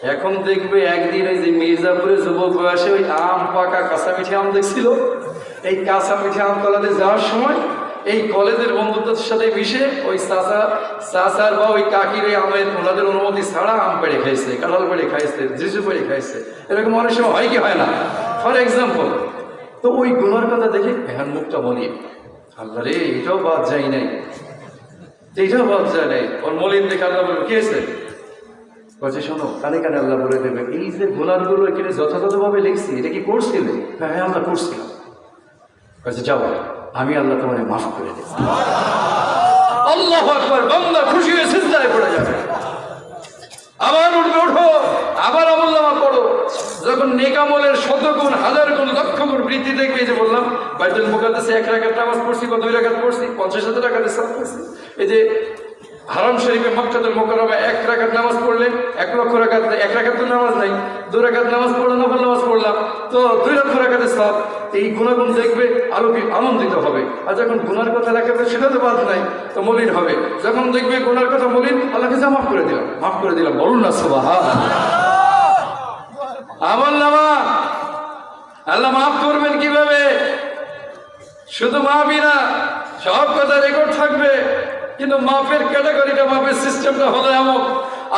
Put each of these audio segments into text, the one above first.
এখন দেখবে একদিন এই যে মির্জাপুরে যুবক বয়সে ওই আম পাকা কাঁচা মিঠে আম দেখছিল, এই কাঁচা মিঠে আম তলাতে যাওয়ার সময় এই কলেজের বন্ধুত্বের সাথে মিশে ওই চাচার বা ওই কাকির ওই আমের ওনাদের অনুমতি ছাড়া আম পেড়ে খাইছে, কাঁঠাল পেড়ে খাইছে, জিজু পেড়ে খাইছে। এরকম অনেক সময় হয় কি হয় না? ফর এক্সাম্পল, তো ওই গুনার কথা দেখে এখন মুখটা বলি, আল্লাহ রে এটাও বাদ যায় নাই, এইটাও বাদ যায় নাই। ওর মলিন দেখে আল্লাহ বলবে কে আছে? বলছে শোনো, কানে কানে আল্লাহ বলে দেবে এই যে গুনারগুলো এখানে যথাযথভাবে লিখছি, এটা কি করছিলে? হ্যাঁ আমরা করছিলাম। বলছে যাও, আমি আল্লাহ তোমাকে মাফ করে দেব। আল্লাহু আকবার, বান্দা খুশি হয়ে সিজদায় পড়ে যাবে। আবার উঠবে, ওঠো, আবার আমলনামা পড়ো। যখন নেক আমলের 100 গুণ, 1000 গুণ, লক্ষ গুণ বৃদ্ধি দেখবে, এই যে বললাম বাইতুল মুকাদ্দাসে 1 রাকাত নামাজ পড়ছি বা 2 রাকাত পড়ছি, 50,000 টাকা দিয়ে সওয়াব পেয়েছি। এই যে হারাম শরীফে মক্কাতুল মুকাররমায় 1 রাকাত নামাজ পড়লে 1 লক্ষ রাকাত, 1 রাকাত তো নামাজ নাই, 2 রাকাত নামাজ পড়লাম, নফল নামাজ পড়লাম, তো 2 লক্ষ রাকাতের সওয়াব। এই গুণাগুণ দেখবে আনন্দিত হবে। আর যখন গুনার কথা লেখাবে সেটা তো বাদ নাই, তো মলিন হবে। যখন দেখবে গুনার কথা মলিন, আল্লাহকে যা মাফ করে দিলাম, মাফ করে দিলাম, বলুন না সুবহানাল্লাহ। আমলনামা আল্লাহ মাফ করবেন কিভাবে? শুধু মাফই না, সব কথা রেকর্ড থাকবে, কিন্তু মাফের ক্যাটাগরিটা, মাফের সিস্টেমটা হলো এমন,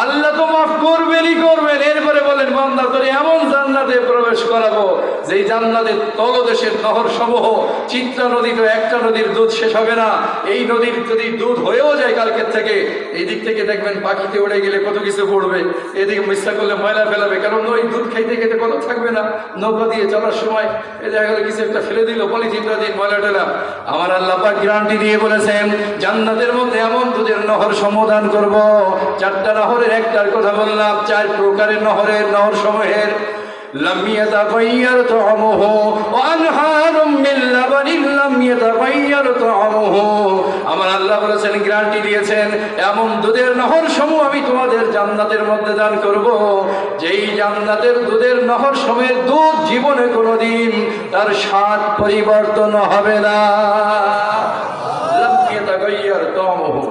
আল্লাহ তো মাফ করবেনই করবেন। এরপরে বলেন বান্দা তোরে এমন জান্নাতে প্রবেশ করাবো যেই জান্নাতের তলদেশের নহর সমূহ, চিত্রা নদী তো একটা নদীর দুধ শেষ হবে না। এই নদীর যদি দুধ হয়েও যায় কালকের থেকে, এই দিক থেকে দেখবেন পাখিতে উড়ে গেলে কত কিছু পড়বে, এদিকে মিথ্যা করলে ময়লা ফেলাবে, কারণ ওই দুধ খাইতে খেতে কত থাকবে না। নৌকা দিয়ে চলার সময় এই দেখা গেলো কিছু একটা ফেলে দিল, পলিথিনটা দিয়ে ময়লা টেলা। আমার আল্লাহ পাক গ্যারান্টি দিয়ে বলেছেন জান্নাতের মধ্যে এমন দুধের নহর সমাধান করব। 4টা নহরের একটার কথা বললাম, 4 প্রকারের নহর সমূহের লাম ইয়াতাগায়্যার তা'আমুহু ওয়া আনহারুম মিন লাবানিন লাম ইয়াতাগায়্যার তা'আমুহু। আমার আল্লাহ বলেছেন, গ্যারান্টি দিয়েছেন, এমন দুধের নহর সমূহ আমি তোমাদের জান্নাতের মধ্যে দান করব, যেই জান্নাতের দুধের নহর সমূহের দুধ জীবনে কোনোদিন তার স্বাদ পরিবর্তন হবে না। লাম ইয়াতাগায়্যার তা'আমুহু।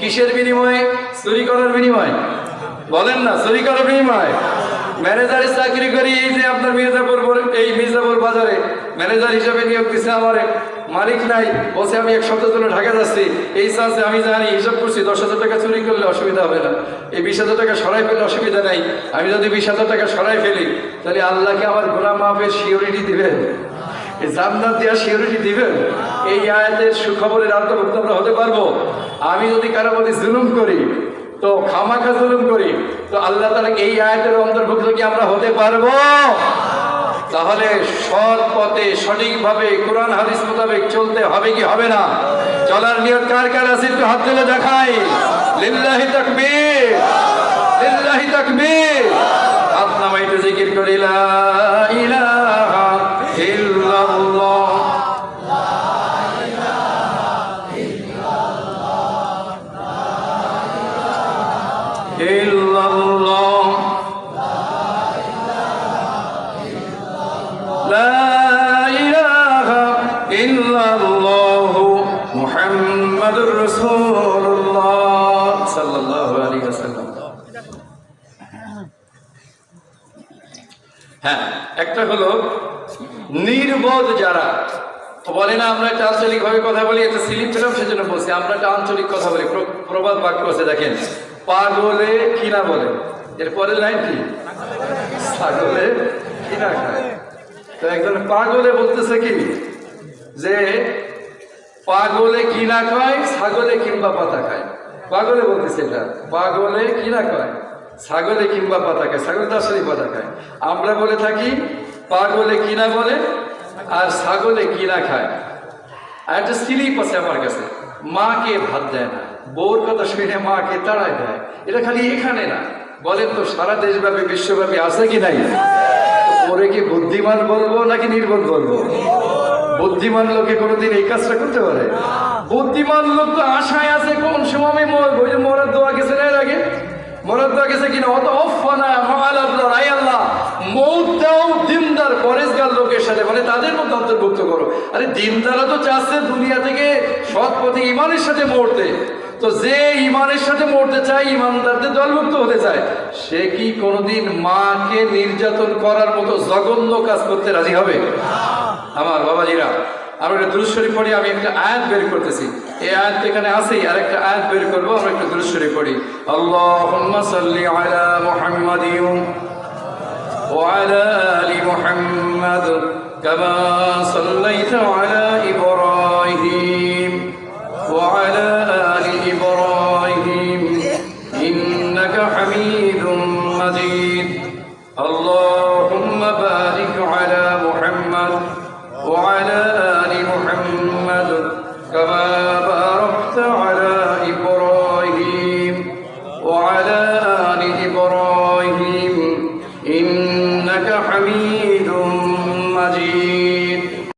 কিসের বিনিময়ে? চুরি করার বিনিময়? বলেন না, চুরি করার বিনিময়। ম্যানেজারের চাকরি করি, এই যে আপনার মির্জাপুর বাজারে ম্যানেজার হিসাবে নিয়োগ দিচ্ছে আমারে, মালিক নাই, বলছে আমি 1 সপ্তাহের জন্য ঢাকা যাচ্ছি। এই চান্সে আমি জানি, হিসাব করছি 10,000 টাকা চুরি করলে অসুবিধা হবে না, এই 20,000 টাকা সরাই ফেললে অসুবিধা নাই। আমি যদি 20,000 টাকা সরাই ফেলি, তাহলে আল্লাহকে আমার গুনাহ মাফের সিওরিটি দিবেন, জান্নাত দেওয়ার সিওরিটি দিবেন। এই আয়াতের সুখবরের আওতাভুক্ত আমরা হতে পারবো। আমি যদি কারো প্রতি জুলুম করি, তো খামাখা জুলুম করি, তো আল্লাহ তাআলা এই আয়াতের অন্তর্ভুক্ত কি আমরা হতে পারবো? তাহলে সৎ পথে সঠিকভাবে কোরআন হাদিস মোতাবেক চলতে হবে কি হবে না? চলার নিয়ত কার কার আছে একটু হাত তুলে দেখাই। লিল্লাহি তাকবীর, লিল্লাহি তাকবীর। হাত নামাই একটু জিকির করি, লা ইলাহা ইল্লাল্লাহ, ইল্লাল্লাহ, লা ইলাহা ইল্লাল্লাহু মুহাম্মাদুর রাসূলুল্লাহ সাল্লাল্লাহু আলাইহি ওয়াসাল্লাম। হ্যাঁ, একটা হলো নির্বোধ যারা বলে না, আমরা একটা আঞ্চলিকভাবে কথা বলি, একটা সিলিপ পেলাম সেজন্য বলছি, আমরা একটা আঞ্চলিক কথা বলি। প্রবাদ বাক্য আছে, দেখেন, পাগলে কিনা বলে, এর পরের লাইন কি? ছাগলে কিনা খায়। তো একজন পাগলে বলতেছে কি যে পাগলে কিনা খায়, ছাগলে কিংবা পাতা খায়। পাগলে বলতেছে এটা, পাগলে কিনা খায়, ছাগলে কিংবা পাতা খায়, ছাগল তো আসলে পাতা খায়। আমরা বলে থাকি পাগলে কিনা বলে আর ছাগলে কিনা খায়। আর একটা স্লিপ আছে আমার কাছে, মাকে ভাত দেয় না, বউর কথা শুনে মাকে তাড়ায় দেয়। এটা খালি এখানে না, বলেন তো সারা দেশব্যাপী বিশ্বব্যাপী আছে কি নাই? ওরে কি বুদ্ধিমান বলবো নাকি নির্বোধ বলবো? বুদ্ধিমান লোকে কোনোদিন এই কাজটা করতে পারে? বুদ্ধিমান লোক তো আশায় আছে কোন সময় আমি মরবো। ওই যে মরার দোয়া গেছে না, এর আগে মরার দোয়া গেছে কিনা, অত অফানা মাল আল্লাহ, আই আল্লাহ মৌত দাও দিনদার পরেশগার লোকের সাথে, মানে তাদের মধ্যে অন্তর্ভুক্ত করো। আরে দিনদারা তো চাচ্ছে দুনিয়া থেকে সৎ পথে ইমানের সাথে মরতে, তো যে ইমানের সাথে মরতে চায়, ইমানদারদের দলভুক্ত হতে চায়, সে কি কোনোদিন মাকে নির্যাতন করার মতো জঘন্য কাজ করতে রাজি হবে? আমার বাবাজিরা, আমরা একটা দুরূদ শরীফ পড়ি। আমি একটা আয়াত বের করতেছি, এই আয়াত এখানে আছেই, আর একটা আয়াত বের করবো। আমরা একটা দুরূদ শরীফ পড়ি। আল্লাহুম্মা সাল্লি আলা মুহাম্মাদিন ওয়া আলা আলি মুহাম্মাদ কামা সাল্লাইতা আলা ইব্রাহিম ওয়া আলা আলি ইব্রাহিম ইন্নাকা হামিদুম মাজিদ। আল্লাহুম্মা বারিক আলা মুহাম্মাদ وعلى آل محمد كما